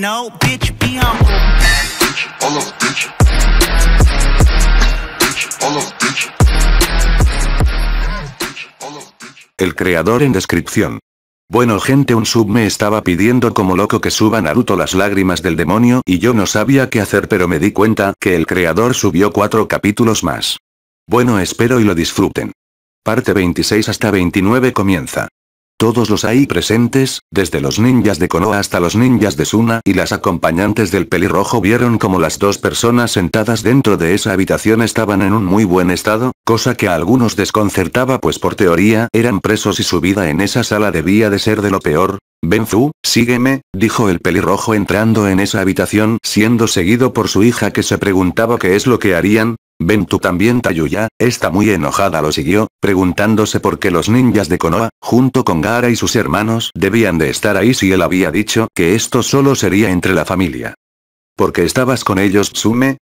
no, bitch, be humble. El creador en descripción. Bueno gente, un sub me estaba pidiendo como loco que suba Naruto las lágrimas del demonio y yo no sabía qué hacer, pero me di cuenta que el creador subió 4 capítulos más. Bueno, espero y lo disfruten. Parte 26 hasta 29 comienza. Todos los ahí presentes, desde los ninjas de Konoha hasta los ninjas de Suna y las acompañantes del pelirrojo, vieron como las dos personas sentadas dentro de esa habitación estaban en un muy buen estado, cosa que a algunos desconcertaba pues por teoría eran presos y su vida en esa sala debía de ser de lo peor. Benzu, sígueme, dijo el pelirrojo entrando en esa habitación siendo seguido por su hija que se preguntaba qué es lo que harían. Ven tú también. Tayuya, está muy enojada, lo siguió, preguntándose por qué los ninjas de Konoha, junto con Gaara y sus hermanos, debían de estar ahí si él había dicho que esto solo sería entre la familia. ¿Por qué estabas con ellos, Tsume?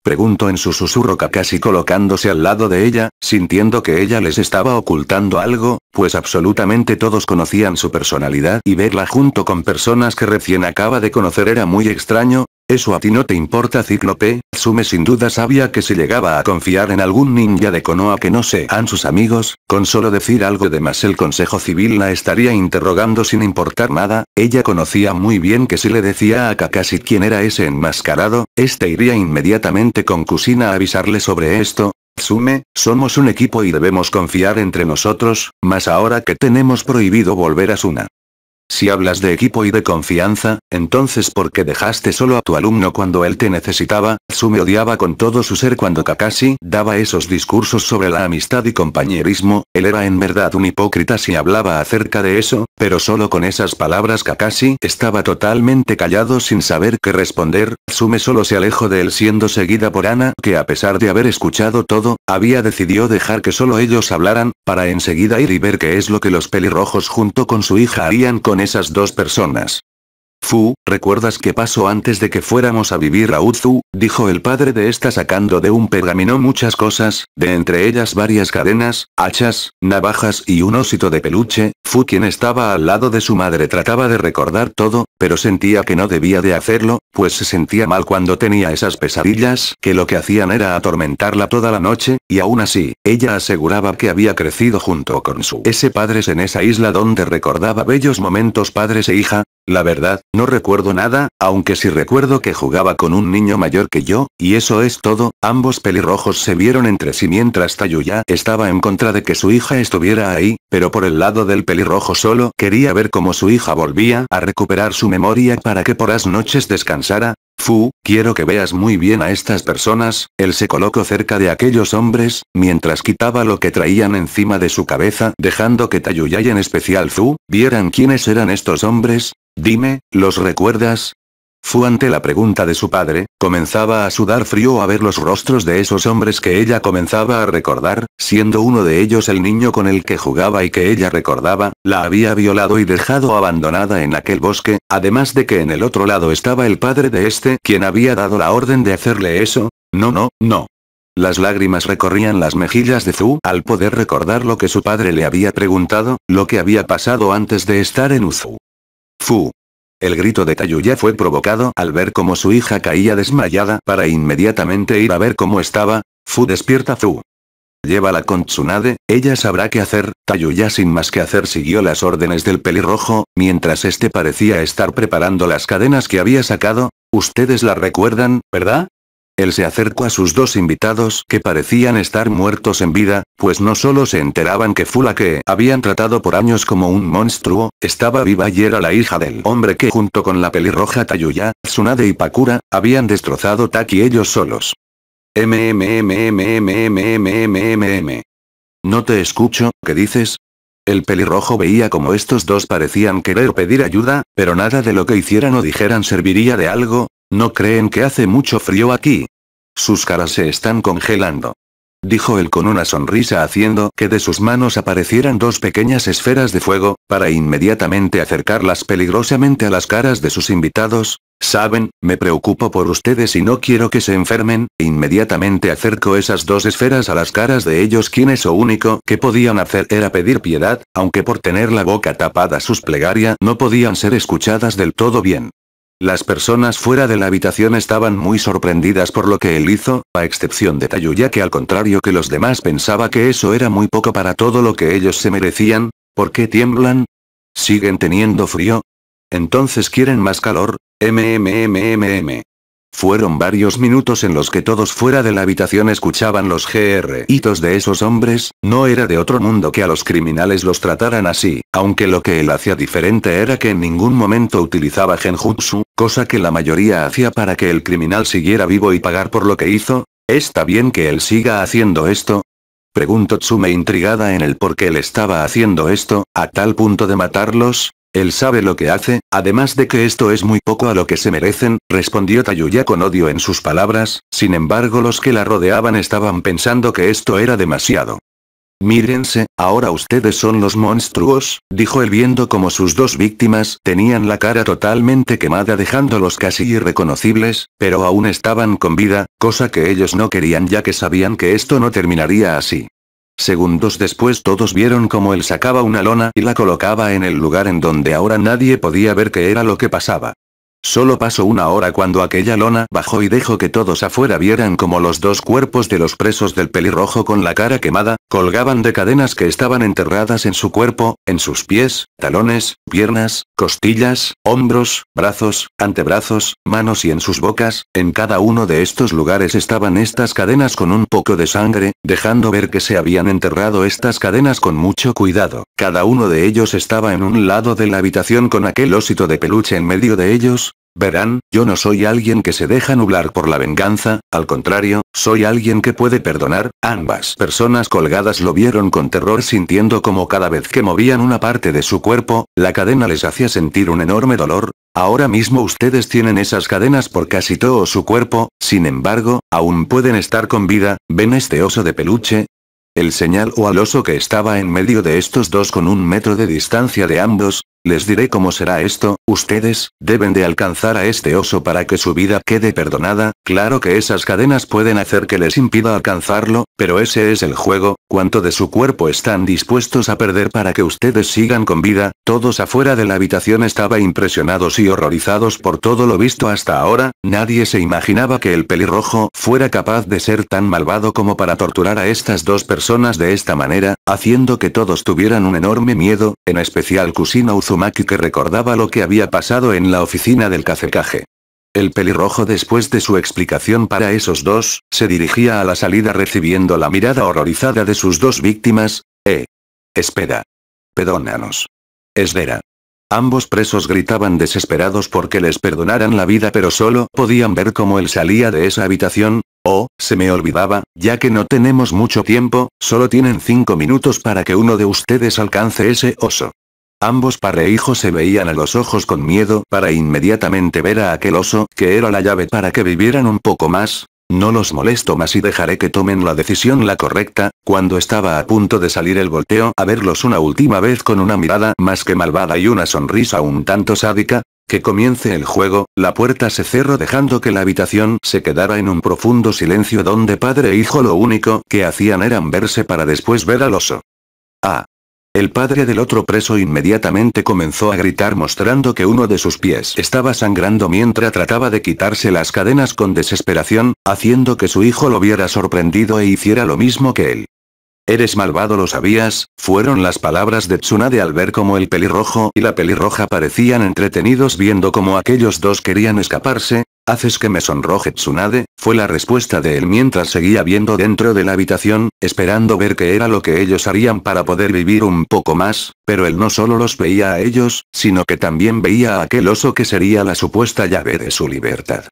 Preguntó en su susurro Kakashi colocándose al lado de ella, sintiendo que ella les estaba ocultando algo, pues absolutamente todos conocían su personalidad y verla junto con personas que recién acaba de conocer era muy extraño. ¿Eso a ti no te importa, Cíclope? Tsume sin duda sabía que si llegaba a confiar en algún ninja de Konoha que no sean sus amigos, con solo decir algo de más el Consejo Civil la estaría interrogando sin importar nada. Ella conocía muy bien que si le decía a Kakashi quién era ese enmascarado, este iría inmediatamente con Kusina a avisarle sobre esto. Tsume, somos un equipo y debemos confiar entre nosotros, más ahora que tenemos prohibido volver a Suna. Si hablas de equipo y de confianza, entonces ¿por qué dejaste solo a tu alumno cuando él te necesitaba? Tsume odiaba con todo su ser cuando Kakashi daba esos discursos sobre la amistad y compañerismo. Él era en verdad un hipócrita si hablaba acerca de eso, pero solo con esas palabras Kakashi estaba totalmente callado sin saber qué responder. Tsume solo se alejó de él siendo seguida por Ana, que a pesar de haber escuchado todo, había decidido dejar que solo ellos hablaran, para enseguida ir y ver qué es lo que los pelirrojos junto con su hija harían con esas dos personas. Fu, ¿recuerdas qué pasó antes de que fuéramos a vivir a Uzu? Dijo el padre de esta sacando de un pergamino muchas cosas, de entre ellas varias cadenas, hachas, navajas y un osito de peluche. Fu, quien estaba al lado de su madre, trataba de recordar todo, pero sentía que no debía de hacerlo, pues se sentía mal cuando tenía esas pesadillas que lo que hacían era atormentarla toda la noche, y aún así, ella aseguraba que había crecido junto con ese padres en esa isla donde recordaba bellos momentos padres e hija. La verdad, no recuerdo nada, aunque sí recuerdo que jugaba con un niño mayor que yo, y eso es todo. Ambos pelirrojos se vieron entre sí mientras Tayuya estaba en contra de que su hija estuviera ahí, pero por el lado del pelirrojo solo quería ver cómo su hija volvía a recuperar su memoria para que por las noches descansara. Fu, quiero que veas muy bien a estas personas. Él se colocó cerca de aquellos hombres, mientras quitaba lo que traían encima de su cabeza, dejando que Tayuya y en especial Fu vieran quiénes eran estos hombres. Dime, ¿los recuerdas? Fu, ante la pregunta de su padre, comenzaba a sudar frío a ver los rostros de esos hombres que ella comenzaba a recordar, siendo uno de ellos el niño con el que jugaba y que ella recordaba, la había violado y dejado abandonada en aquel bosque, además de que en el otro lado estaba el padre de este, quien había dado la orden de hacerle eso. No. Las lágrimas recorrían las mejillas de Fu al poder recordar lo que su padre le había preguntado, lo que había pasado antes de estar en Uzu. Fu. El grito de Tayuya fue provocado al ver cómo su hija caía desmayada para inmediatamente ir a ver cómo estaba. Fu, despierta Fu. Llévala con Tsunade, ella sabrá qué hacer. Tayuya sin más que hacer siguió las órdenes del pelirrojo, mientras este parecía estar preparando las cadenas que había sacado. Ustedes la recuerdan, ¿verdad? Él se acercó a sus dos invitados que parecían estar muertos en vida, pues no solo se enteraban que Fu, la que habían tratado por años como un monstruo, estaba viva y era la hija del hombre que junto con la pelirroja Tayuya, Tsunade y Pakura, habían destrozado Taki ellos solos. No te escucho, ¿qué dices? El pelirrojo veía como estos dos parecían querer pedir ayuda, pero nada de lo que hicieran o dijeran serviría de algo. ¿No creen que hace mucho frío aquí? Sus caras se están congelando. Dijo él con una sonrisa haciendo que de sus manos aparecieran dos pequeñas esferas de fuego, para inmediatamente acercarlas peligrosamente a las caras de sus invitados. Saben, me preocupo por ustedes y no quiero que se enfermen. Inmediatamente acercó esas dos esferas a las caras de ellos, quienes lo único que podían hacer era pedir piedad, aunque por tener la boca tapada sus plegarias no podían ser escuchadas del todo bien. Las personas fuera de la habitación estaban muy sorprendidas por lo que él hizo, a excepción de Tayuya, que al contrario que los demás pensaba que eso era muy poco para todo lo que ellos se merecían. ¿Por qué tiemblan? ¿Siguen teniendo frío? ¿Entonces quieren más calor? Fueron varios minutos en los que todos fuera de la habitación escuchaban los gritos de esos hombres. No era de otro mundo que a los criminales los trataran así, aunque lo que él hacía diferente era que en ningún momento utilizaba genjutsu, cosa que la mayoría hacía para que el criminal siguiera vivo y pagar por lo que hizo. ¿Está bien que él siga haciendo esto? Preguntó Tsume intrigada en el por qué él estaba haciendo esto, a tal punto de matarlos. Él sabe lo que hace, además de que esto es muy poco a lo que se merecen, respondió Tayuya con odio en sus palabras. Sin embargo, los que la rodeaban estaban pensando que esto era demasiado. Mírense, ahora ustedes son los monstruos, dijo él viendo como sus dos víctimas tenían la cara totalmente quemada dejándolos casi irreconocibles, pero aún estaban con vida, cosa que ellos no querían ya que sabían que esto no terminaría así. Segundos después todos vieron cómo él sacaba una lona y la colocaba en el lugar en donde ahora nadie podía ver qué era lo que pasaba. Solo pasó una hora cuando aquella lona bajó y dejó que todos afuera vieran como los dos cuerpos de los presos del pelirrojo con la cara quemada, colgaban de cadenas que estaban enterradas en su cuerpo, en sus pies, talones, piernas, costillas, hombros, brazos, antebrazos, manos y en sus bocas. En cada uno de estos lugares estaban estas cadenas con un poco de sangre, dejando ver que se habían enterrado estas cadenas con mucho cuidado. Cada uno de ellos estaba en un lado de la habitación con aquel osito de peluche en medio de ellos. Verán, yo no soy alguien que se deja nublar por la venganza, al contrario, soy alguien que puede perdonar. Ambas personas colgadas lo vieron con terror sintiendo como cada vez que movían una parte de su cuerpo, la cadena les hacía sentir un enorme dolor. Ahora mismo ustedes tienen esas cadenas por casi todo su cuerpo, sin embargo, aún pueden estar con vida. ¿Ven este oso de peluche? Él señaló al oso que estaba en medio de estos dos con 1 metro de distancia de ambos. Les diré cómo será esto, ustedes deben de alcanzar a este oso para que su vida quede perdonada. Claro que esas cadenas pueden hacer que les impida alcanzarlo, pero ese es el juego. ¿Cuánto de su cuerpo están dispuestos a perder para que ustedes sigan con vida? Todos afuera de la habitación estaban impresionados y horrorizados por todo lo visto hasta ahora. Nadie se imaginaba que el pelirrojo fuera capaz de ser tan malvado como para torturar a estas dos personas de esta manera, haciendo que todos tuvieran un enorme miedo, en especial Kusina Uzumaki, que recordaba lo que había pasado en la oficina del Kazekage. El pelirrojo, después de su explicación para esos dos, se dirigía a la salida recibiendo la mirada horrorizada de sus dos víctimas. Espera. Perdónanos. Esdera. Ambos presos gritaban desesperados porque les perdonaran la vida, pero solo podían ver cómo él salía de esa habitación. Oh, se me olvidaba, ya que no tenemos mucho tiempo, solo tienen 5 minutos para que uno de ustedes alcance ese oso. Ambos padre e hijo se veían a los ojos con miedo para inmediatamente ver a aquel oso, que era la llave para que vivieran un poco más. No los molesto más y dejaré que tomen la decisión la correcta. Cuando estaba a punto de salir él volteó a verlos una última vez con una mirada más que malvada y una sonrisa un tanto sádica. Que comience el juego. La puerta se cerró dejando que la habitación se quedara en un profundo silencio donde padre e hijo lo único que hacían era verse para después ver al oso. El padre del otro preso inmediatamente comenzó a gritar mostrando que uno de sus pies estaba sangrando mientras trataba de quitarse las cadenas con desesperación, haciendo que su hijo lo viera sorprendido e hiciera lo mismo que él. Eres malvado, ¿lo sabías? Fueron las palabras de Tsunade al ver cómo el pelirrojo y la pelirroja parecían entretenidos viendo cómo aquellos dos querían escaparse. Haces que me sonroje, Tsunade, fue la respuesta de él mientras seguía viendo dentro de la habitación, esperando ver qué era lo que ellos harían para poder vivir un poco más, pero él no solo los veía a ellos, sino que también veía a aquel oso que sería la supuesta llave de su libertad.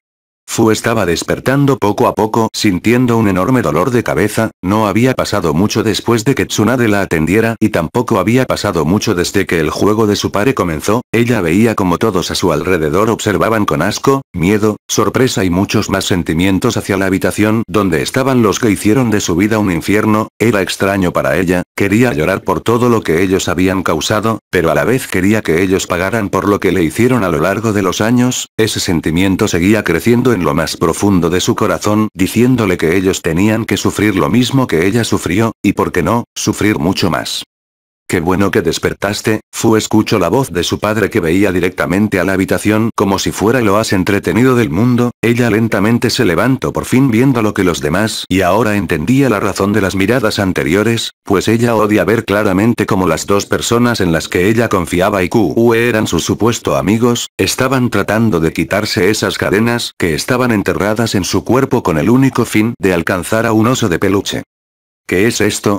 Fu estaba despertando poco a poco, sintiendo un enorme dolor de cabeza. No había pasado mucho después de que Tsunade la atendiera y tampoco había pasado mucho desde que el juego de su padre comenzó. Ella veía como todos a su alrededor observaban con asco, miedo, sorpresa y muchos más sentimientos hacia la habitación donde estaban los que hicieron de su vida un infierno. Era extraño para ella, quería llorar por todo lo que ellos habían causado, pero a la vez quería que ellos pagaran por lo que le hicieron a lo largo de los años. Ese sentimiento seguía creciendo en lo más profundo de su corazón, diciéndole que ellos tenían que sufrir lo mismo que ella sufrió, y por qué no, sufrir mucho más. Qué bueno que despertaste, Fu. Escuchó la voz de su padre que veía directamente a la habitación como si fuera lo más entretenido del mundo. Ella lentamente se levantó por fin viendo lo que los demás y ahora entendía la razón de las miradas anteriores, pues ella odia ver claramente como las dos personas en las que ella confiaba y que eran sus supuestos amigos, estaban tratando de quitarse esas cadenas que estaban enterradas en su cuerpo con el único fin de alcanzar a un oso de peluche. ¿Qué es esto?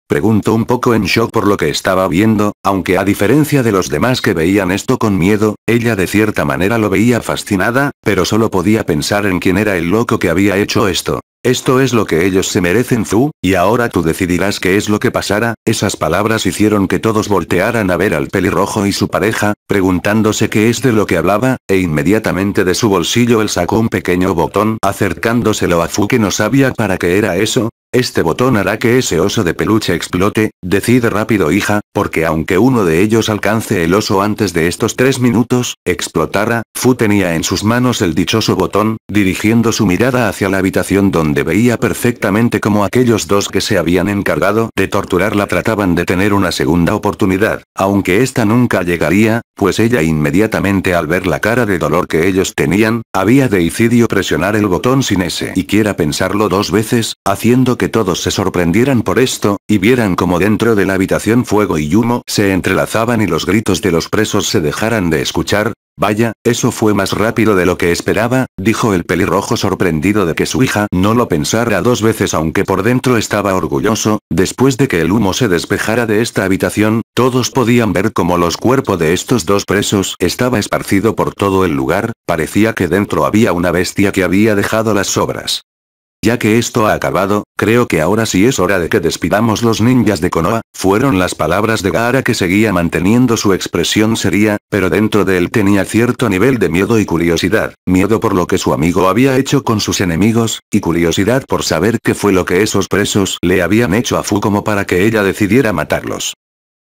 Preguntó un poco en shock por lo que estaba viendo, aunque a diferencia de los demás que veían esto con miedo, ella de cierta manera lo veía fascinada, pero solo podía pensar en quién era el loco que había hecho esto. Esto es lo que ellos se merecen, Fu, y ahora tú decidirás qué es lo que pasará. Esas palabras hicieron que todos voltearan a ver al pelirrojo y su pareja, preguntándose qué es de lo que hablaba, e inmediatamente de su bolsillo él sacó un pequeño botón, acercándoselo a Fu que no sabía para qué era eso. Este botón hará que ese oso de peluche explote, decide rápido hija, porque aunque uno de ellos alcance el oso antes de estos 3 minutos, explotará. Fu tenía en sus manos el dichoso botón, dirigiendo su mirada hacia la habitación donde veía perfectamente cómo aquellos dos que se habían encargado de torturarla trataban de tener una segunda oportunidad, aunque esta nunca llegaría, pues ella inmediatamente al ver la cara de dolor que ellos tenían, había decidido presionar el botón sin siquiera pensarlo 2 veces, haciendo que todos se sorprendieran por esto, y vieran como dentro de la habitación fuego y humo se entrelazaban y los gritos de los presos se dejaran de escuchar. Vaya, eso fue más rápido de lo que esperaba, dijo el pelirrojo sorprendido de que su hija no lo pensara 2 veces aunque por dentro estaba orgulloso. Después de que el humo se despejara de esta habitación, todos podían ver cómo los cuerpos de estos dos presos estaba esparcido por todo el lugar, parecía que dentro había una bestia que había dejado las sobras. Ya que esto ha acabado, creo que ahora sí es hora de que despidamos los ninjas de Konoha, fueron las palabras de Gaara que seguía manteniendo su expresión seria, pero dentro de él tenía cierto nivel de miedo y curiosidad, miedo por lo que su amigo había hecho con sus enemigos, y curiosidad por saber qué fue lo que esos presos le habían hecho a Fu como para que ella decidiera matarlos.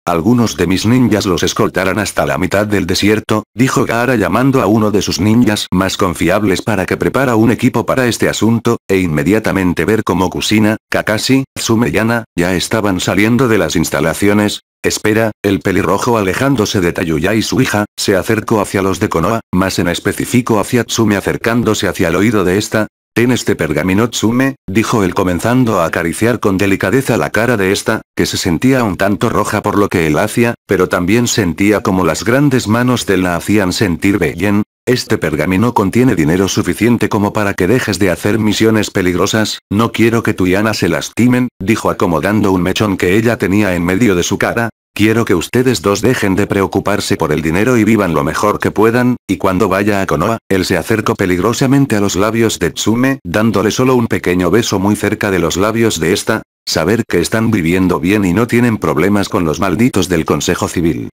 Algunos de mis ninjas los escoltarán hasta la mitad del desierto, dijo Gaara llamando a uno de sus ninjas más confiables para que prepara un equipo para este asunto, e inmediatamente ver cómo Kusina, Kakashi, Tsume y Ana, ya estaban saliendo de las instalaciones. Espera, el pelirrojo alejándose de Tayuya y su hija, se acercó hacia los de Konoha, más en específico hacia Tsume acercándose hacia el oído de esta. Ten este pergamino Tsume, dijo él comenzando a acariciar con delicadeza la cara de esta, que se sentía un tanto roja por lo que él hacía, pero también sentía como las grandes manos de él la hacían sentir bien. Este pergamino contiene dinero suficiente como para que dejes de hacer misiones peligrosas, no quiero que tu y Ana se lastimen, dijo acomodando un mechón que ella tenía en medio de su cara. Quiero que ustedes dos dejen de preocuparse por el dinero y vivan lo mejor que puedan, y cuando vaya a Konoha, él se acercó peligrosamente a los labios de Tsume, dándole solo un pequeño beso muy cerca de los labios de esta, saber que están viviendo bien y no tienen problemas con los malditos del Consejo Civil.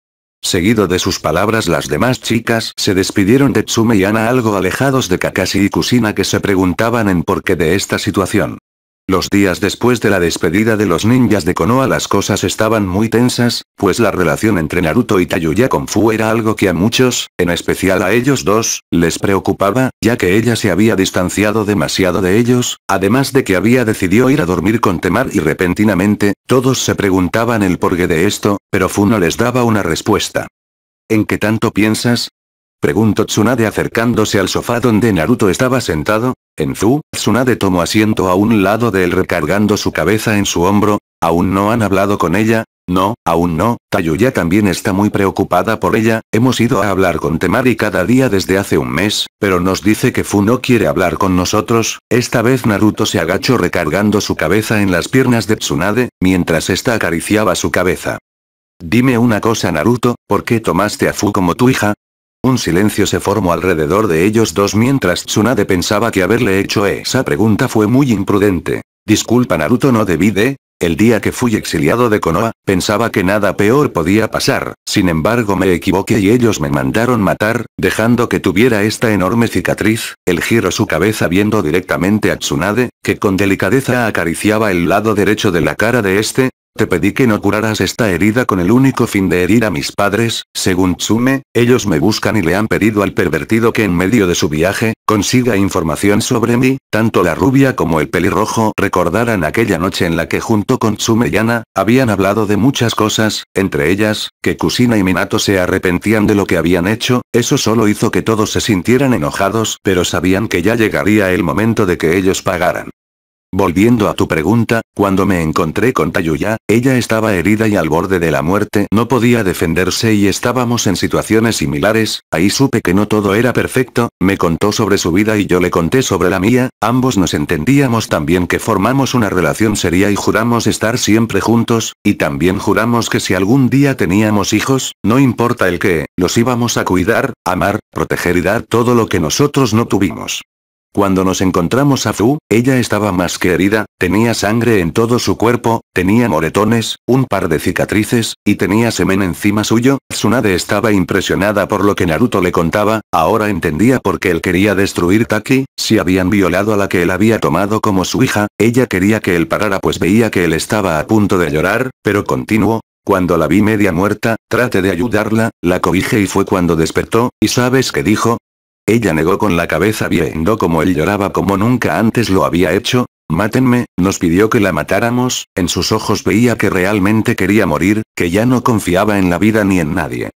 Seguido de sus palabras las demás chicas se despidieron de Tsume y Ana algo alejados de Kakashi y Kusina que se preguntaban en por qué de esta situación. Los días después de la despedida de los ninjas de Konoha las cosas estaban muy tensas, pues la relación entre Naruto y Tayuya con Fu era algo que a muchos, en especial a ellos dos, les preocupaba, ya que ella se había distanciado demasiado de ellos, además de que había decidido ir a dormir con Temar y repentinamente, todos se preguntaban el porqué de esto, pero Fu no les daba una respuesta. ¿En qué tanto piensas?, preguntó Tsunade acercándose al sofá donde Naruto estaba sentado. En Fu, Tsunade tomó asiento a un lado de él recargando su cabeza en su hombro. ¿Aún no han hablado con ella? No, aún no, Tayuya también está muy preocupada por ella, hemos ido a hablar con Temari cada día desde hace un mes, pero nos dice que Fu no quiere hablar con nosotros. Esta vez Naruto se agachó recargando su cabeza en las piernas de Tsunade, mientras ésta acariciaba su cabeza. Dime una cosa Naruto, ¿por qué tomaste a Fu como tu hija? Un silencio se formó alrededor de ellos dos mientras Tsunade pensaba que haberle hecho esa pregunta fue muy imprudente. Disculpa Naruto, no debí de... El día que fui exiliado de Konoha, pensaba que nada peor podía pasar, sin embargo me equivoqué y ellos me mandaron matar, dejando que tuviera esta enorme cicatriz. Él giró su cabeza viendo directamente a Tsunade, que con delicadeza acariciaba el lado derecho de la cara de este. Te pedí que no curaras esta herida con el único fin de herir a mis padres, según Tsume, ellos me buscan y le han pedido al pervertido que en medio de su viaje, Consiga información sobre mí, tanto la rubia como el pelirrojo recordarán aquella noche en la que junto con Tsume y Ana, habían hablado de muchas cosas, entre ellas, que Kusina y Minato se arrepentían de lo que habían hecho, eso solo hizo que todos se sintieran enojados, pero sabían que ya llegaría el momento de que ellos pagaran. Volviendo a tu pregunta, cuando me encontré con Tayuya, ella estaba herida y al borde de la muerte, no podía defenderse y estábamos en situaciones similares, ahí supe que no todo era perfecto, me contó sobre su vida y yo le conté sobre la mía, ambos nos entendíamos tan bien que formamos una relación seria y juramos estar siempre juntos, y también juramos que si algún día teníamos hijos, no importa el qué, los íbamos a cuidar, amar, proteger y dar todo lo que nosotros no tuvimos. Cuando nos encontramos a Fu, ella estaba más que herida, tenía sangre en todo su cuerpo, tenía moretones, un par de cicatrices, y tenía semen encima suyo. Tsunade estaba impresionada por lo que Naruto le contaba, ahora entendía por qué él quería destruir Taki, si habían violado a la que él había tomado como su hija, ella quería que él parara pues veía que él estaba a punto de llorar, pero continuó. Cuando la vi media muerta, traté de ayudarla, la cobijé y fue cuando despertó, ¿y sabes qué dijo? Ella negó con la cabeza viendo como él lloraba como nunca antes lo había hecho. Mátenme, nos pidió que la matáramos, en sus ojos veía que realmente quería morir, que ya no confiaba en la vida ni en nadie.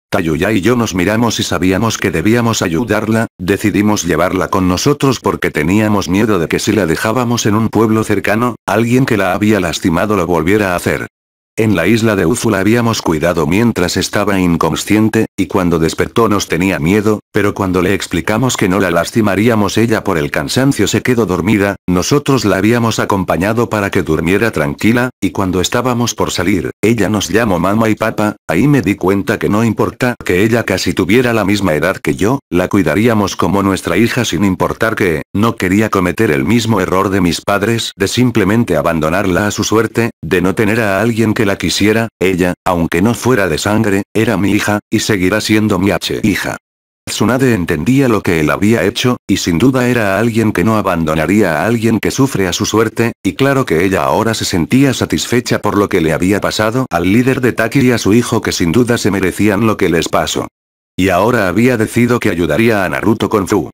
Tayuya y yo nos miramos y sabíamos que debíamos ayudarla, decidimos llevarla con nosotros porque teníamos miedo de que si la dejábamos en un pueblo cercano, alguien que la había lastimado lo volviera a hacer. En la isla de Uzu la habíamos cuidado mientras estaba inconsciente, y cuando despertó nos tenía miedo, pero cuando le explicamos que no la lastimaríamos ella por el cansancio se quedó dormida, nosotros la habíamos acompañado para que durmiera tranquila, y cuando estábamos por salir, ella nos llamó mamá y papá, ahí me di cuenta que no importa que ella casi tuviera la misma edad que yo, la cuidaríamos como nuestra hija sin importar que, no quería cometer el mismo error de mis padres de simplemente abandonarla a su suerte, de no tener a alguien que la quisiera, ella, aunque no fuera de sangre, era mi hija, y seguirá siendo mi hija. Tsunade entendía lo que él había hecho, y sin duda era alguien que no abandonaría a alguien que sufre a su suerte, y claro que ella ahora se sentía satisfecha por lo que le había pasado al líder de Taki y a su hijo que sin duda se merecían lo que les pasó. Y ahora había decidido que ayudaría a Naruto con Fu.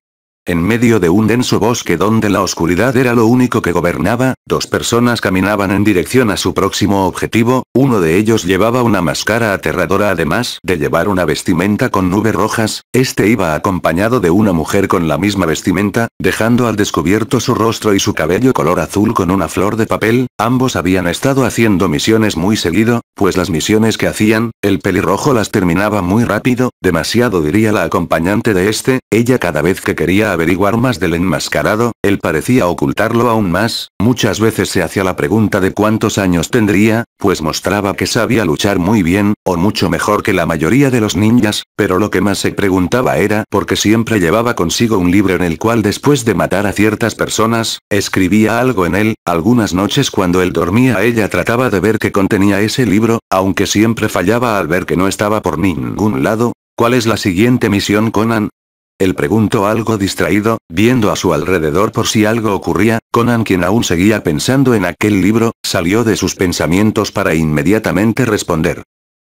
En medio de un denso bosque donde la oscuridad era lo único que gobernaba, dos personas caminaban en dirección a su próximo objetivo, uno de ellos llevaba una máscara aterradora además de llevar una vestimenta con nubes rojas, este iba acompañado de una mujer con la misma vestimenta, dejando al descubierto su rostro y su cabello color azul con una flor de papel, ambos habían estado haciendo misiones muy seguido, pues las misiones que hacían, el pelirrojo las terminaba muy rápido, demasiado diría la acompañante de este, ella cada vez que quería averiguar más del enmascarado, él parecía ocultarlo aún más, muchas veces se hacía la pregunta de cuántos años tendría, pues mostraba que sabía luchar muy bien, o mucho mejor que la mayoría de los ninjas, pero lo que más se preguntaba era por qué siempre llevaba consigo un libro en el cual después de matar a ciertas personas, escribía algo en él, algunas noches cuando él dormía ella trataba de ver qué contenía ese libro, aunque siempre fallaba al ver que no estaba por ningún lado. ¿Cuál es la siguiente misión, Conan? Él preguntó algo distraído, viendo a su alrededor por si algo ocurría. Conan, quien aún seguía pensando en aquel libro, salió de sus pensamientos para inmediatamente responder.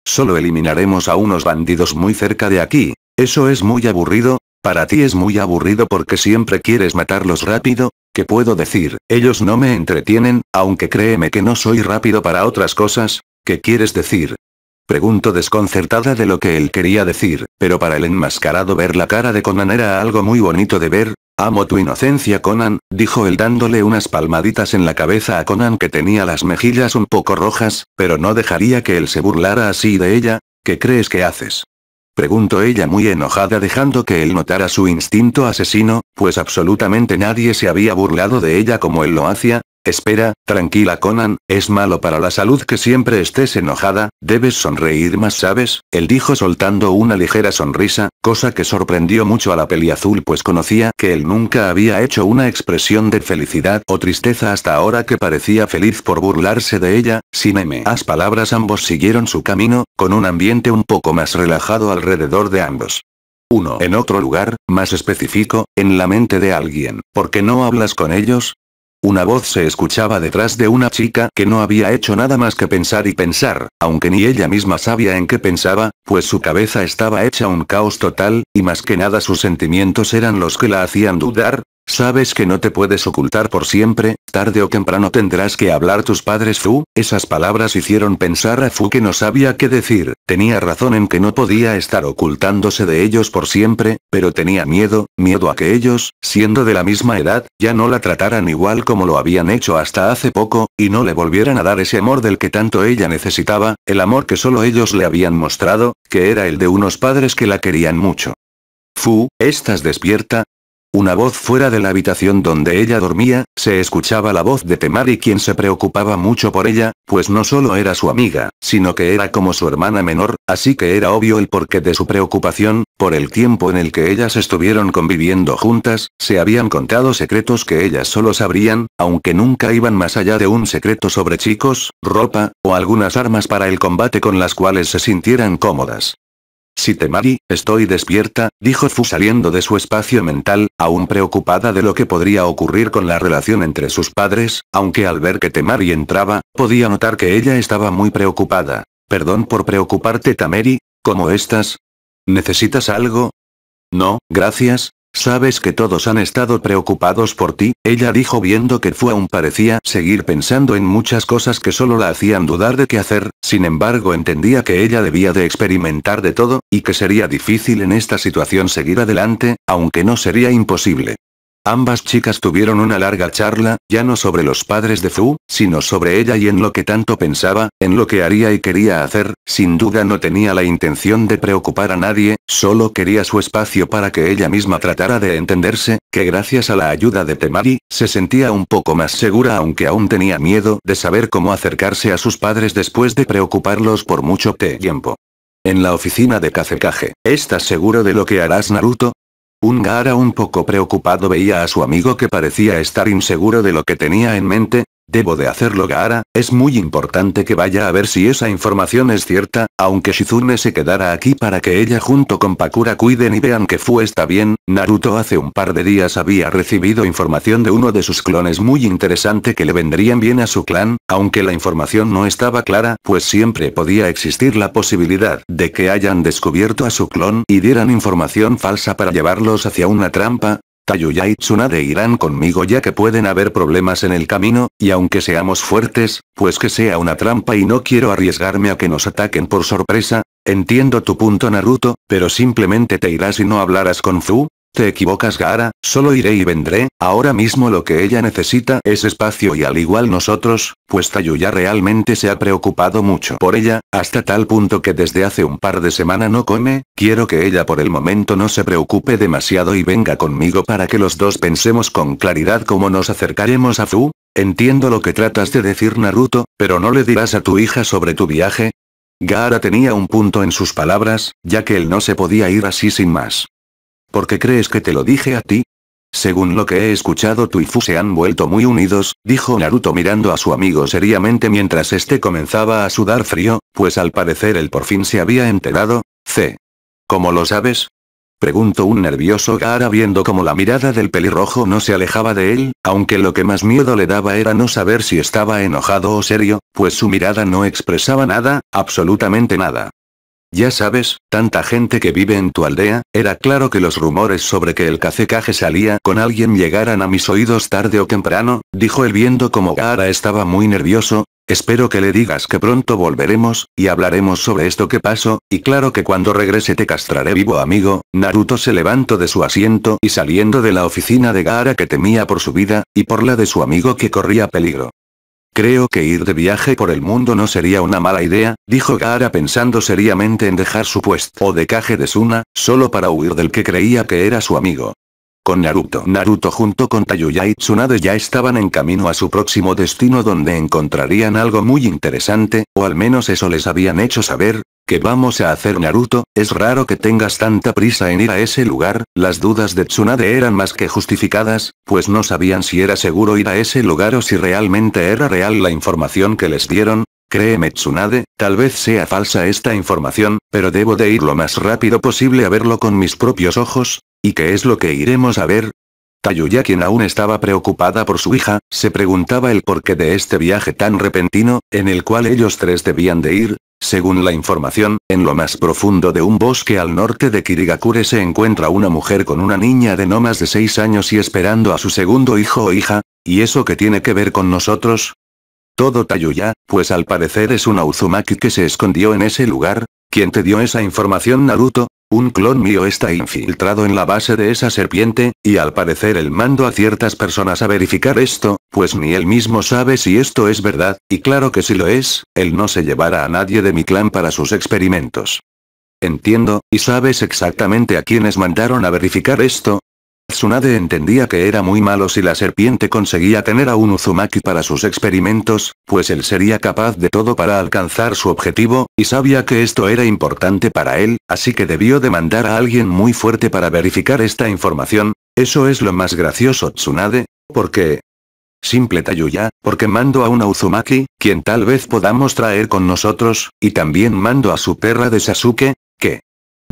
Solo eliminaremos a unos bandidos muy cerca de aquí. ¿Eso es muy aburrido? Para ti es muy aburrido porque siempre quieres matarlos rápido. ¿Qué puedo decir? Ellos no me entretienen, aunque créeme que no soy rápido para otras cosas. ¿Qué quieres decir? Preguntó desconcertada de lo que él quería decir, pero para el enmascarado ver la cara de Conan era algo muy bonito de ver. Amo tu inocencia, Conan, dijo él dándole unas palmaditas en la cabeza a Conan que tenía las mejillas un poco rojas, pero no dejaría que él se burlara así de ella. ¿Qué crees que haces? Preguntó ella muy enojada dejando que él notara su instinto asesino, pues absolutamente nadie se había burlado de ella como él lo hacía. Espera, tranquila Conan, es malo para la salud que siempre estés enojada, debes sonreír más, ¿sabes? Él dijo soltando una ligera sonrisa, cosa que sorprendió mucho a la peliazul pues conocía que él nunca había hecho una expresión de felicidad o tristeza hasta ahora que parecía feliz por burlarse de ella. Sin más palabras ambos siguieron su camino, con un ambiente un poco más relajado alrededor de ambos. Uno en otro lugar, más específico, en la mente de alguien. ¿Por qué no hablas con ellos? Una voz se escuchaba detrás de una chica que no había hecho nada más que pensar y pensar, aunque ni ella misma sabía en qué pensaba, pues su cabeza estaba hecha un caos total, y más que nada sus sentimientos eran los que la hacían dudar. Sabes que no te puedes ocultar por siempre, tarde o temprano tendrás que hablar tus padres Fu. Esas palabras hicieron pensar a Fu que no sabía qué decir, tenía razón en que no podía estar ocultándose de ellos por siempre, pero tenía miedo a que ellos, siendo de la misma edad, ya no la trataran igual como lo habían hecho hasta hace poco, y no le volvieran a dar ese amor del que tanto ella necesitaba, el amor que solo ellos le habían mostrado, que era el de unos padres que la querían mucho. Fu, ¿estás despierta? Una voz fuera de la habitación donde ella dormía, se escuchaba la voz de Temari, quien se preocupaba mucho por ella, pues no solo era su amiga, sino que era como su hermana menor, así que era obvio el porqué de su preocupación. Por el tiempo en el que ellas estuvieron conviviendo juntas, se habían contado secretos que ellas solo sabrían, aunque nunca iban más allá de un secreto sobre chicos, ropa, o algunas armas para el combate con las cuales se sintieran cómodas. Sí, Temari, estoy despierta, dijo Fu saliendo de su espacio mental, aún preocupada de lo que podría ocurrir con la relación entre sus padres, aunque al ver que Temari entraba, podía notar que ella estaba muy preocupada. Perdón por preocuparte, Temari, ¿cómo estás? ¿Necesitas algo? No, gracias. Sabes que todos han estado preocupados por ti, ella dijo viendo que Fu aún parecía seguir pensando en muchas cosas que solo la hacían dudar de qué hacer, sin embargo entendía que ella debía de experimentar de todo, y que sería difícil en esta situación seguir adelante, aunque no sería imposible. Ambas chicas tuvieron una larga charla, ya no sobre los padres de Fu, sino sobre ella y en lo que tanto pensaba, en lo que haría y quería hacer. Sin duda no tenía la intención de preocupar a nadie, solo quería su espacio para que ella misma tratara de entenderse, que gracias a la ayuda de Temari, se sentía un poco más segura aunque aún tenía miedo de saber cómo acercarse a sus padres después de preocuparlos por mucho tiempo. En la oficina de Kazekage, ¿estás seguro de lo que harás, Naruto? Gaara un poco preocupado veía a su amigo que parecía estar inseguro de lo que tenía en mente. Debo de hacerlo, Gaara, es muy importante que vaya a ver si esa información es cierta, aunque Shizune se quedara aquí para que ella junto con Pakura cuiden y vean que Fu está bien. Naruto hace un par de días había recibido información de uno de sus clones muy interesante que le vendrían bien a su clan, aunque la información no estaba clara, pues siempre podía existir la posibilidad de que hayan descubierto a su clon y dieran información falsa para llevarlos hacia una trampa. Tayuya y Tsunade irán conmigo ya que pueden haber problemas en el camino, y aunque seamos fuertes, pues que sea una trampa y no quiero arriesgarme a que nos ataquen por sorpresa. Entiendo tu punto, Naruto, pero simplemente te irás y no hablarás con Fu. Te equivocas, Gaara, solo iré y vendré. Ahora mismo lo que ella necesita es espacio y al igual nosotros, pues Tayuya realmente se ha preocupado mucho por ella, hasta tal punto que desde hace un par de semanas no come. Quiero que ella por el momento no se preocupe demasiado y venga conmigo para que los dos pensemos con claridad cómo nos acercaremos a Fu. Entiendo lo que tratas de decir, Naruto, pero ¿no le dirás a tu hija sobre tu viaje? Gaara tenía un punto en sus palabras, ya que él no se podía ir así sin más. ¿Por qué crees que te lo dije a ti? Según lo que he escuchado, tú y Fu se han vuelto muy unidos, dijo Naruto mirando a su amigo seriamente mientras este comenzaba a sudar frío, pues al parecer él por fin se había enterado. ¿Cómo lo sabes? Preguntó un nervioso Gaara viendo cómo la mirada del pelirrojo no se alejaba de él, aunque lo que más miedo le daba era no saber si estaba enojado o serio, pues su mirada no expresaba nada, absolutamente nada. Ya sabes, tanta gente que vive en tu aldea, era claro que los rumores sobre que el Kazekage salía con alguien llegaran a mis oídos tarde o temprano, dijo él viendo como Gaara estaba muy nervioso. Espero que le digas que pronto volveremos, y hablaremos sobre esto que pasó, y claro que cuando regrese te castraré vivo, amigo. Naruto se levantó de su asiento y saliendo de la oficina de Gaara que temía por su vida, y por la de su amigo que corría peligro. Creo que ir de viaje por el mundo no sería una mala idea, dijo Gaara pensando seriamente en dejar su puesto de Kage de Suna, solo para huir del que creía que era su amigo. Con Naruto junto con Tayuya y Tsunade ya estaban en camino a su próximo destino donde encontrarían algo muy interesante, o al menos eso les habían hecho saber. ¿Qué vamos a hacer, Naruto? Es raro que tengas tanta prisa en ir a ese lugar. Las dudas de Tsunade eran más que justificadas, pues no sabían si era seguro ir a ese lugar o si realmente era real la información que les dieron. Créeme, Tsunade, tal vez sea falsa esta información, pero debo de ir lo más rápido posible a verlo con mis propios ojos. ¿Y qué es lo que iremos a ver? Tayuya, quien aún estaba preocupada por su hija, se preguntaba el porqué de este viaje tan repentino, en el cual ellos tres debían de ir. Según la información, en lo más profundo de un bosque al norte de Kirigakure se encuentra una mujer con una niña de no más de 6 años y esperando a su segundo hijo o hija. ¿Y eso qué tiene que ver con nosotros? Todo Tayuya, pues al parecer es una Uzumaki que se escondió en ese lugar. ¿Quién te dio esa información, Naruto? Un clon mío está infiltrado en la base de esa serpiente, y al parecer él mandó a ciertas personas a verificar esto, pues ni él mismo sabe si esto es verdad, y claro que si lo es, él no se llevará a nadie de mi clan para sus experimentos. Entiendo, ¿y sabes exactamente a quiénes mandaron a verificar esto? Tsunade entendía que era muy malo si la serpiente conseguía tener a un Uzumaki para sus experimentos, pues él sería capaz de todo para alcanzar su objetivo, y sabía que esto era importante para él, así que debió de mandar a alguien muy fuerte para verificar esta información. Eso es lo más gracioso, Tsunade, porque... Simple Tayuya, porque mando a una Uzumaki, quien tal vez podamos traer con nosotros, y también mando a su perra de Sasuke, ¿qué?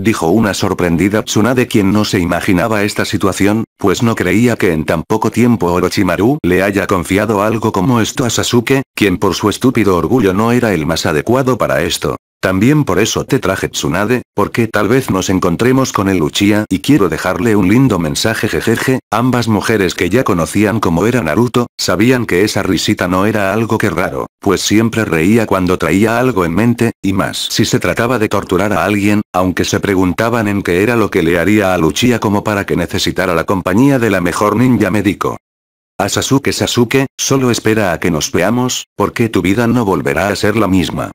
Dijo una sorprendida Tsunade, quien no se imaginaba esta situación, pues no creía que en tan poco tiempo Orochimaru le haya confiado algo como esto a Sasuke, quien por su estúpido orgullo no era el más adecuado para esto. También por eso te traje, Tsunade, porque tal vez nos encontremos con el Uchiha y quiero dejarle un lindo mensaje, jejeje. Ambas mujeres, que ya conocían cómo era Naruto, sabían que esa risita no era algo que raro, pues siempre reía cuando traía algo en mente, y más si se trataba de torturar a alguien, aunque se preguntaban en qué era lo que le haría al Uchiha como para que necesitara la compañía de la mejor ninja médico. A Sasuke, solo espera a que nos veamos, porque tu vida no volverá a ser la misma.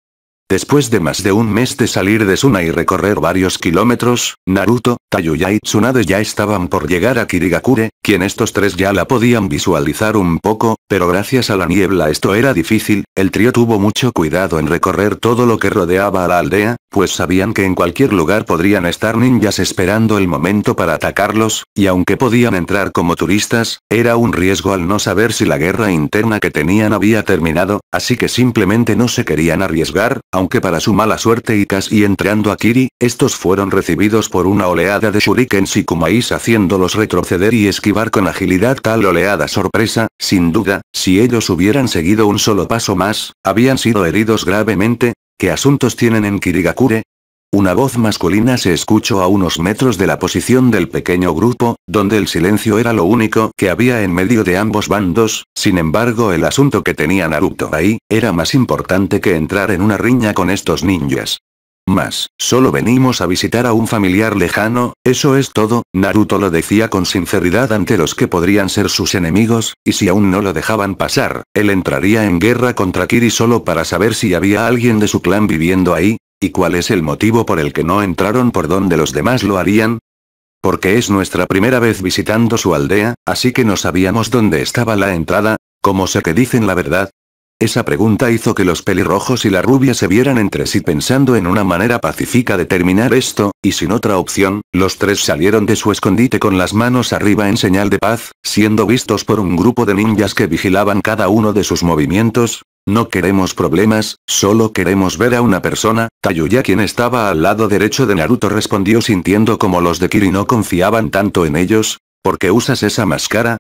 Después de más de un mes de salir de Suna y recorrer varios kilómetros, Naruto, Tayuya y Tsunade ya estaban por llegar a Kirigakure, quien estos tres ya la podían visualizar un poco, pero gracias a la niebla esto era difícil. El trío tuvo mucho cuidado en recorrer todo lo que rodeaba a la aldea, pues sabían que en cualquier lugar podrían estar ninjas esperando el momento para atacarlos, y aunque podían entrar como turistas, era un riesgo al no saber si la guerra interna que tenían había terminado, así que simplemente no se querían arriesgar. Aunque para su mala suerte y casi entrando a Kiri, estos fueron recibidos por una oleada de shurikens y kumais haciéndolos retroceder y esquivar con agilidad tal oleada sorpresa. Sin duda, si ellos hubieran seguido un solo paso más, habían sido heridos gravemente. ¿Qué asuntos tienen en Kirigakure? Una voz masculina se escuchó a unos metros de la posición del pequeño grupo, donde el silencio era lo único que había en medio de ambos bandos. Sin embargo, el asunto que tenía Naruto ahí, era más importante que entrar en una riña con estos ninjas. Solo venimos a visitar a un familiar lejano, eso es todo. Naruto lo decía con sinceridad ante los que podrían ser sus enemigos, y si aún no lo dejaban pasar, él entraría en guerra contra Kiri solo para saber si había alguien de su clan viviendo ahí. ¿Y cuál es el motivo por el que no entraron por donde los demás lo harían? Porque es nuestra primera vez visitando su aldea, así que no sabíamos dónde estaba la entrada. ¿Cómo sé que dicen la verdad? Esa pregunta hizo que los pelirrojos y la rubia se vieran entre sí pensando en una manera pacífica de terminar esto, y sin otra opción, los tres salieron de su escondite con las manos arriba en señal de paz, siendo vistos por un grupo de ninjas que vigilaban cada uno de sus movimientos. No queremos problemas, solo queremos ver a una persona. Tayuya, quien estaba al lado derecho de Naruto, respondió sintiendo como los de Kiri no confiaban tanto en ellos. ¿Por qué usas esa máscara?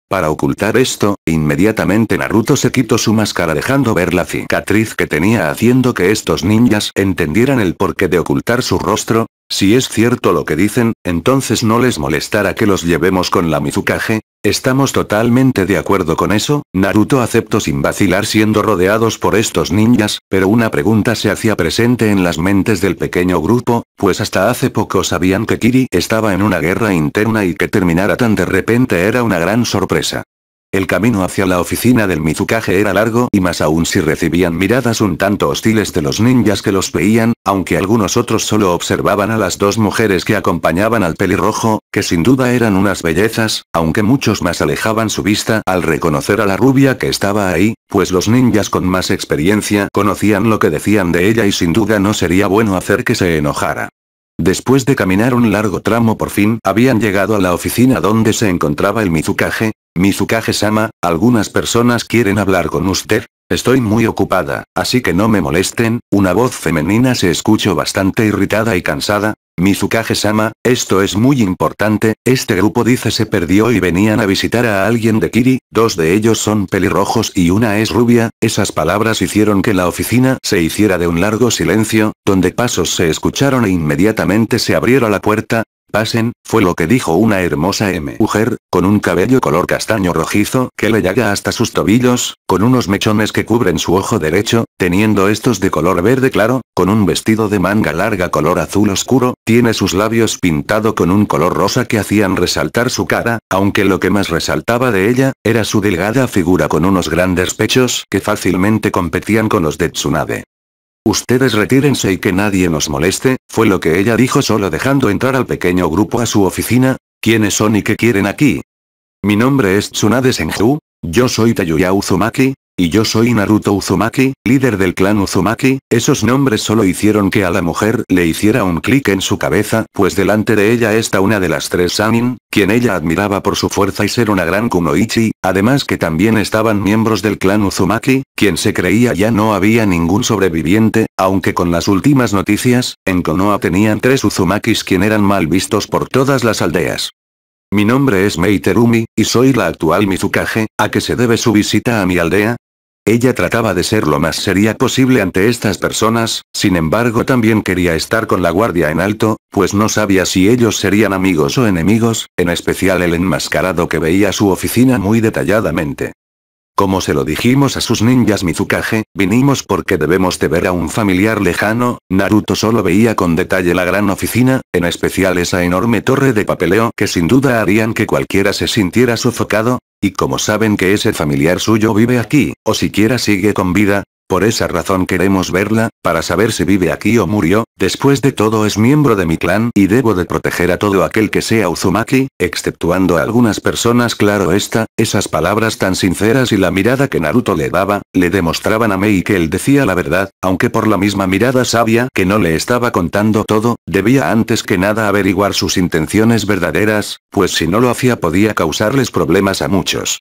Para ocultar esto, inmediatamente Naruto se quitó su máscara dejando ver la cicatriz que tenía, haciendo que estos ninjas entendieran el porqué de ocultar su rostro. Si es cierto lo que dicen, entonces no les molestará que los llevemos con la Mizukage. Estamos totalmente de acuerdo con eso. Naruto aceptó sin vacilar siendo rodeados por estos ninjas, pero una pregunta se hacía presente en las mentes del pequeño grupo, pues hasta hace poco sabían que Kiri estaba en una guerra interna y que terminara tan de repente era una gran sorpresa. El camino hacia la oficina del Mizukage era largo y más aún si recibían miradas un tanto hostiles de los ninjas que los veían, aunque algunos otros solo observaban a las dos mujeres que acompañaban al pelirrojo, que sin duda eran unas bellezas, aunque muchos más alejaban su vista al reconocer a la rubia que estaba ahí, pues los ninjas con más experiencia conocían lo que decían de ella y sin duda no sería bueno hacer que se enojara. Después de caminar un largo tramo por fin habían llegado a la oficina donde se encontraba el Mizukage. Mizukage-sama, algunas personas quieren hablar con usted. Estoy muy ocupada, así que no me molesten. Una voz femenina se escuchó bastante irritada y cansada. Mizukage-sama, esto es muy importante, este grupo dice se perdió y venían a visitar a alguien de Kiri, dos de ellos son pelirrojos y una es rubia, esas palabras hicieron que la oficina se hiciera de un largo silencio, donde pasos se escucharon e inmediatamente se abrió la puerta. Pasen, fue lo que dijo una hermosa mujer, con un cabello color castaño rojizo que le llega hasta sus tobillos, con unos mechones que cubren su ojo derecho, teniendo estos de color verde claro, con un vestido de manga larga color azul oscuro, tiene sus labios pintado con un color rosa que hacían resaltar su cara, aunque lo que más resaltaba de ella, era su delgada figura con unos grandes pechos que fácilmente competían con los de Tsunade. Ustedes retírense y que nadie nos moleste, fue lo que ella dijo solo dejando entrar al pequeño grupo a su oficina. ¿Quiénes son y qué quieren aquí? Mi nombre es Tsunade Senju, yo soy Tayuya Uzumaki, y yo soy Naruto Uzumaki, líder del clan Uzumaki. Esos nombres solo hicieron que a la mujer le hiciera un clic en su cabeza, pues delante de ella está una de las tres Sannin, quien ella admiraba por su fuerza y ser una gran kunoichi, además que también estaban miembros del clan Uzumaki, quien se creía ya no había ningún sobreviviente, aunque con las últimas noticias, en Konoha tenían tres Uzumakis quien eran mal vistos por todas las aldeas. Mi nombre es Mei Terumi, y soy la actual Mizukage. ¿A qué se debe su visita a mi aldea? Ella trataba de ser lo más seria posible ante estas personas, sin embargo también quería estar con la guardia en alto, pues no sabía si ellos serían amigos o enemigos, en especial el enmascarado que veía su oficina muy detalladamente. Como se lo dijimos a sus ninjas Mizukage, vinimos porque debemos de ver a un familiar lejano. Naruto solo veía con detalle la gran oficina, en especial esa enorme torre de papeleo que sin duda harían que cualquiera se sintiera sofocado, y como saben que ese familiar suyo vive aquí, o siquiera sigue con vida, por esa razón queremos verla, para saber si vive aquí o murió. Después de todo es miembro de mi clan y debo de proteger a todo aquel que sea Uzumaki, exceptuando a algunas personas claro está. Esas palabras tan sinceras y la mirada que Naruto le daba, le demostraban a Mei que él decía la verdad, aunque por la misma mirada sabía que no le estaba contando todo, debía antes que nada averiguar sus intenciones verdaderas, pues si no lo hacía podía causarles problemas a muchos.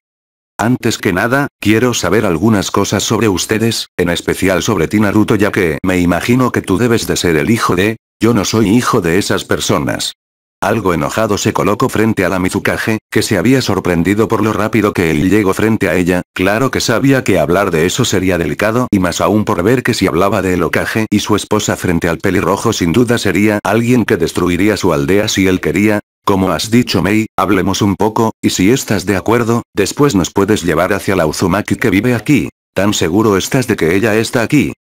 Antes que nada, quiero saber algunas cosas sobre ustedes, en especial sobre ti Naruto ya que me imagino que tú debes de ser el hijo de... Yo no soy hijo de esas personas. Algo enojado se colocó frente a la Mizukage, que se había sorprendido por lo rápido que él llegó frente a ella. Claro que sabía que hablar de eso sería delicado y más aún por ver que si hablaba de el Hokage y su esposa frente al pelirrojo sin duda sería alguien que destruiría su aldea si él quería. Como has dicho Mei, hablemos un poco, y si estás de acuerdo, después nos puedes llevar hacia la Uzumaki que vive aquí. ¿Tan seguro estás de que ella está aquí?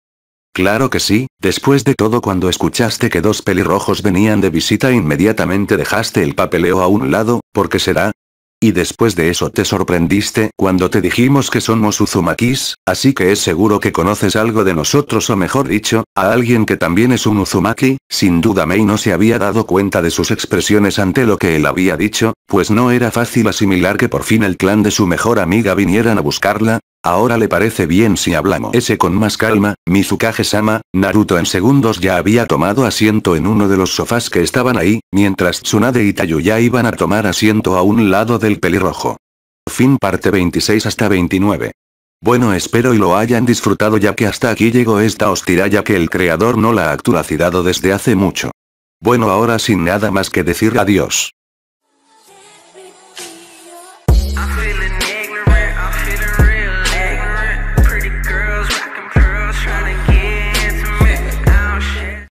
Claro que sí, después de todo cuando escuchaste que dos pelirrojos venían de visita inmediatamente dejaste el papeleo a un lado, ¿por qué será? Y después de eso te sorprendiste cuando te dijimos que somos Uzumakis, así que es seguro que conoces algo de nosotros o mejor dicho, a alguien que también es un Uzumaki. Sin duda Mei no se había dado cuenta de sus expresiones ante lo que él había dicho, pues no era fácil asimilar que por fin el clan de su mejor amiga vinieran a buscarla. Ahora le parece bien si hablamos ese con más calma. Mizukage-sama. Naruto en segundos ya había tomado asiento en uno de los sofás que estaban ahí, mientras Tsunade y Tayuya iban a tomar asiento a un lado del pelirrojo. Fin parte 26 hasta 29. Bueno, espero y lo hayan disfrutado ya que hasta aquí llegó esta hostilidad ya que el creador no la ha actualizado desde hace mucho. Bueno, ahora sin nada más que decir adiós.